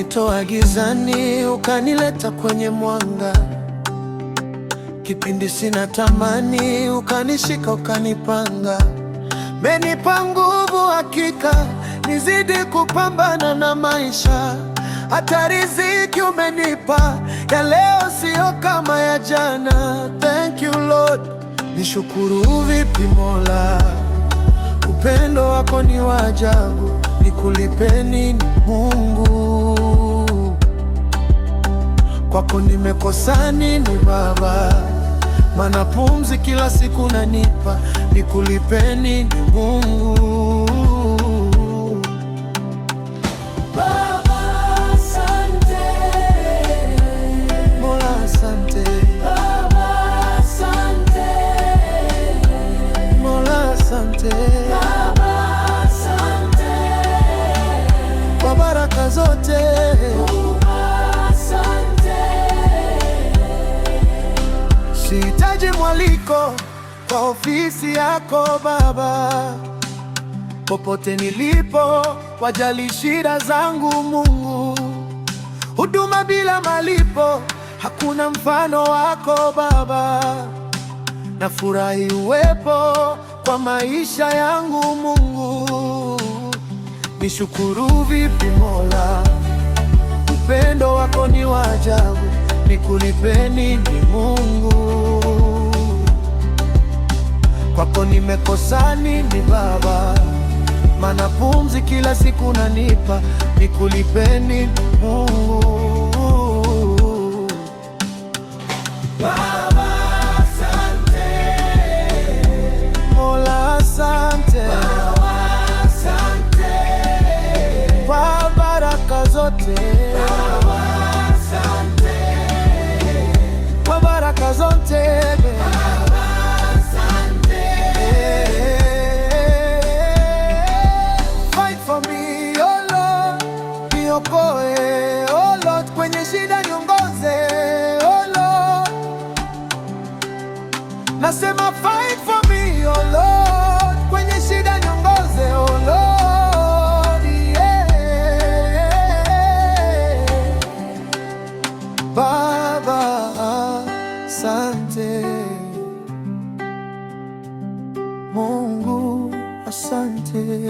Umenitoa gizani ukanileta kwenye mwanga, kipindi sina tamani ukanishika ukanipanga. Menipa nguvu hakika nizidi kupambana na maisha, hata riziki umenipa ya leo sio kama ya jana. Thank you Lord. Nishukuru vipi Mola, upendo wako ni wa ajabu. Nikulipe nini Mungu, kwako nimekosa nini Baba? Mana pumzi kila siku nanipa. Nikulipe nini Mungu? Baba asante, Mola asante, Baba asante, Mola asante, Baba asante, kwa baraka zote. Baba asante. Sihitaji mwaliko kwa ofisi yako Baba, popote nilipo wajali shida zangu Mungu. Huduma bila malipo, hakuna mfano wako Baba. Nafurahi uwepo kwa maisha yangu Mungu. Nishukuru vipi Mola, upendo wako ni wa ajabu. Nikulipe nini Mungu, kwako nimekosa nini Baba? Mana pumzi kila siku nanipa. Nikulipe nini Mungu? Baba asante, Mola asante, Baba asante, kwa baraka zote, Baba asante, kwa baraka zote. Baba asante. Fight for me, oh Lord, niokoe, oh Lord, kwenye shida niongoze, oh Lord. Nasema fight for me, oh Lord, kwenye shida niongoze, oh Lord, yeah. Baba asante, Mungu asante.